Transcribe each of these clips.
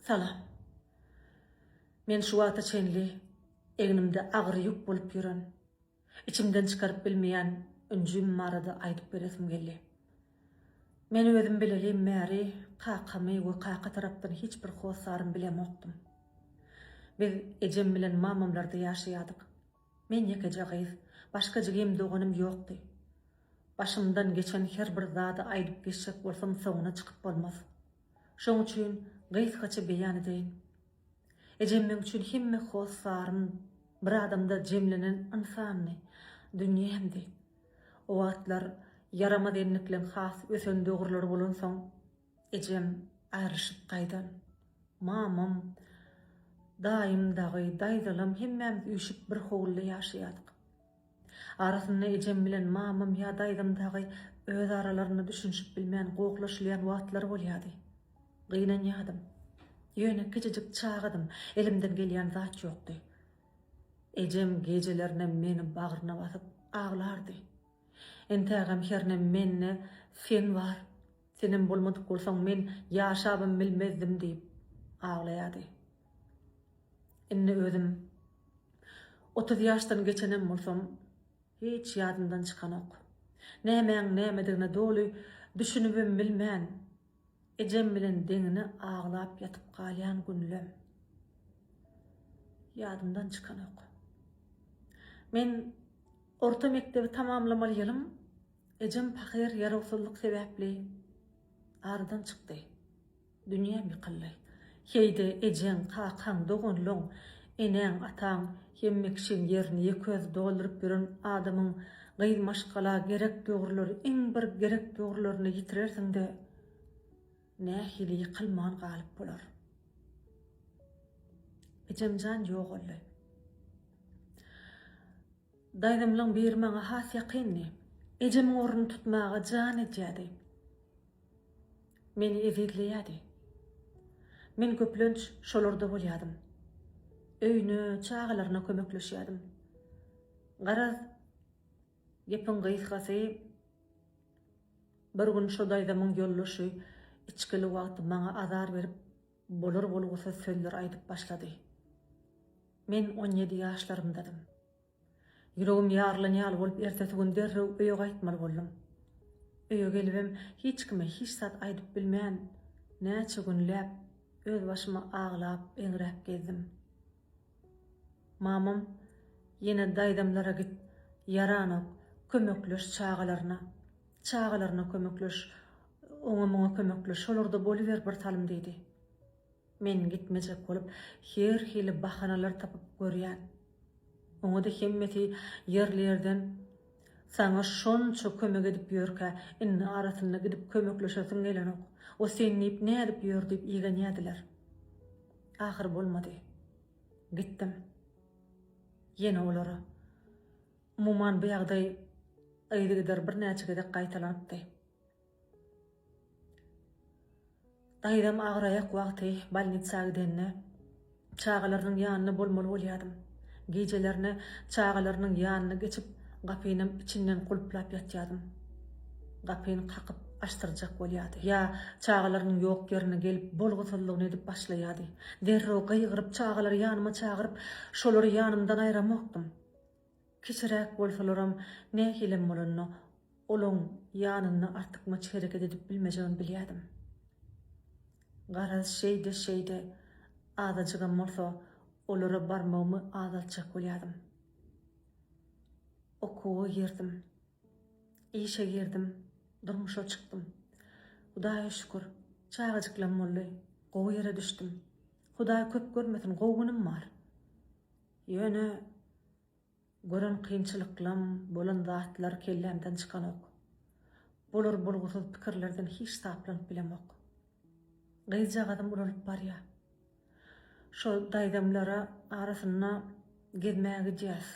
Salam. Men şu wagta çenli, egnimde agyr ýük bolup ýören, içimden çykaryp bilmeýän ünsüm marada aýdyp beresim geldi. Men özüm bilelim märi, kakamy we kaka tarapdan hiç bir howsarym bilemokdum. Biz ejem bilen mamamlarda ýaşaýardyk. Men ýekeje gyz, başga jigim doganym ýokdy. Başymdan geçen her bir zady aýdyp geçsek bolsam soňuna çykyp bolmaz. Şoň üçin gysgaça beýan edeýin. Ejemmeň üçin hemme howsarym bir adamda jemlenen insany, dünýämdi. O wagtlar yaramaz enliklen has ösen döwürler bolan soň ejem aýryşyp gaýdan. Mamam daýym dagy daýdalam hemmemiz üýşüp bir howlda ýaşaýardyk. Arasynda ejem bilen mamam ýa daýdam dagy öz aralaryna düşünşip bilmän goklaşýan wagtlar bolýardy. Gynanýardym. Ýöne gecejik çağıdım, elimden gelýän zat ýokdy. Ejem gecelerine meni bagryna basyp ağlardy. Entägem herne menne sen var, senin bolmadyk bolsaň men ýaşabym bilmezdim diýip ağlaýardy. Indi özüm 30 ýaşdan geçenem bolsam hiç ýadymdan çykanok. Nämeň nämedigine doly düşünübim bilmän. Ejem bilen deňini ağlap ýatyp galýan günlem. Ýadymdan çykanok. Men orta mektebi tamamlamalıyım. Ejem pahyr ýarawsuzlyk sebäpli aradan çykdy. Dünýäm ýykyldy. Heýde ejeň, kakaň, dogonloň, eneň, ataň hemmekşin ýerini ýeköz dolduryp biren adamyň gynmaşgala gerek döwürleri, iň bir gerek döwürlerini ýitirersiň-de nähili ýykylman galyp bolar. Ejemjan ýok boldy. Daýdamlyň bir maňa has ýakynny. Ejemiň ornuny tutmaga jan etýärdi. Meni ezikleýärdi. Men köplenç şolarda bolýardym. Öýüne, çağalaryna kömekleşýärdim. Garaz gepin gysgasy bir gün şo daýdamyň ýollaşy içkili wagty maňa azar berip bolar bolgusa sözler aýdyp başlady. Men 17 ýaşlarymdadym. Ýüregim ýarlan-ýaly bolup ertesi gün derrew öýe gaýtmaly boldum. Öýe gelibem hiç kime hiç zat aýdyp bilmän näçe günläp öz başyma ağlap eňräp gezdim. Mamam ýene daýdamlara git, ýaranyp kömekleş çağalaryna kömekleş, oňa kömekleş, şolarda boluver bir talim diýdi. Men gitmejek bolup her hili bahanalar tapyp görýän. Oňa da hemmeti ýerlerden saňa şonça kömek edip ýörkä, inni arasynda gidip kömekleşesiň gelenok. O sen nip nädip ýör diýip ýyganýadylar. Ahyr bolmady. Gitdim. Ýene olara umuman bu ýagdaý aýdygylar bir näçe gede gaýtalandy. Daýdam agraýak wagty balnitsaga gidenne çağalarynyň ýanyna bolmaly bolýardym. Gecelerine çağalarynyň ýanyna geçip gapynyň içinden gulplap ýatýardym. Gapyny kakyp açtyrjak bolýardy. Ýa çağalarynyň ýok ýerine gelip bolgusyzlygyny edip başlaýardy. Derrew gaýgyryp çağalary ýanyma çagyryp şolary ýanymdan aýramokdym. Kiçirek bolsalaram ne hilim bolanny olaň ýanyny artykma çereket edip bilmejegini bilýärdim. Garaz şeyde adajygam bolsa olara barmagymy azaltjak bolýardym. Okuwa girdim. İşe girdim. Durmuşa çykdym. Hudaýa şükür. Çağajyklam boldy. Gowy ýere düşdüm. Hudaý köp görmesin, gowgunym bar. Ýöne gören kynçylyklam bolan zatlar kellemden çykanok. Bolar bolgusyz pikirlerden hiç saplanyp bilemok. Gyzjak adam bolup barýar. Şo daýdamlara arasyna gezmäge gidýäs.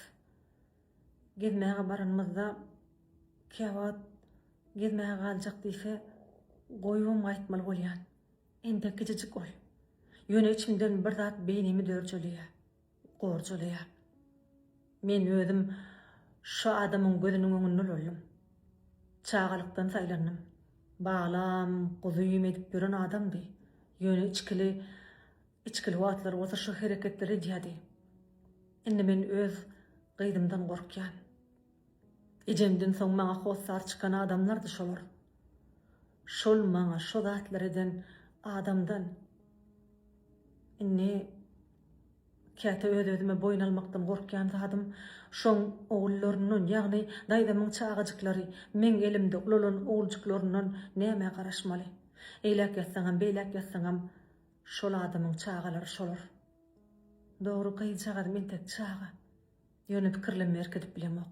Gezmäge baranmazda käwat gezmäge galjak diýse goýum gaýtmaly bolýan. Ende gecejik ol. Ýöne içimden bir zat beýnimi dörçelýär. Gorçelýär. Men özüm şu adamyň gözüniň öňünde boldum. Çağalykdan saýlandym. Bağlam, guzyym edip gören adamdy. Ýöne içkili içkili wagtlar bolsa şu hereketleri diýdi. Indi men öz gydymdan gorkýan. Ejemden soň maňa hossar çykan adamlar-da şolar. Şol maňa şo zatlar eden adamdan inni käte öz-özüme boyun almakdan gorkýan zadım şoň ogullaryndan, ýagny daýdamyň çagajyklary, men elimde ulan oguljyklaryndan näme garaşmaly? Eýlek ýatsaňam, beýlek ýatsaňam şol adamyň çagalary şolar. Dogry gyýjagad men tek çaga. Ýöne pikirlenme erkedip bilemok.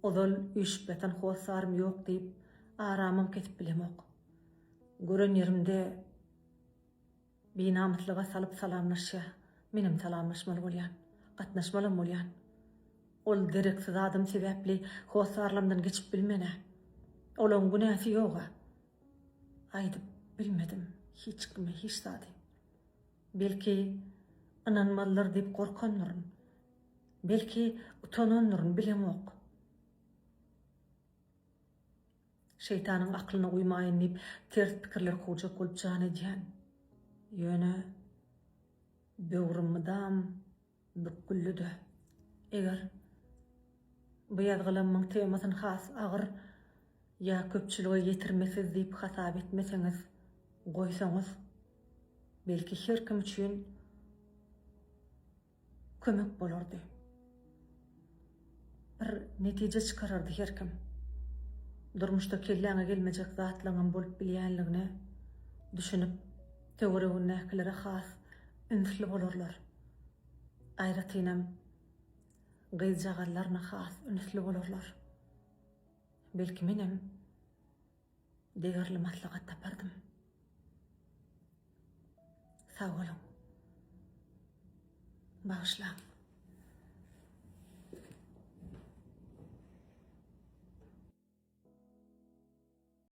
Ozal üşbeten hossarym ýok diýip aramyň ketip bilemok. Gören ýerimde binamytlyga salyp salamlaşýa, menim salamlaşmaly bolýan, gatnaşmaly bolýan. Ol gereksiz adam sebäpli hossarlamdan geçip bilmene. Olaň günäsi ýoga. Aýdyp bilmedim, hiç kime hiç zady. Belki inanmalylar diýip gorkanlaryn, belki utananlaryn bilemok. Şeytanyň aklyna uymaýyn diýip ters pikirler hujak bolup jan edýän. Ýöne böwrümdam büküllüdi. Eger bu ýazgylamyň temasyny has agyr ýa köpçüligi ýetirmesiz diýip hasap etmeseňiz, goýsaňyz, belki her kim üçin kömek bolardy. Bir netije çykarardy her kim. Durmuşda kelläňe gelmejek zatlaryň bolup bilýänligine düşünüp, töweregin näkilere has ünsli bolarlar. Aýratynam gyýjaganlaryna has ünsli bolarlar. Belki menem degerli maslahat tapardym. Sag bolun. Bağışla.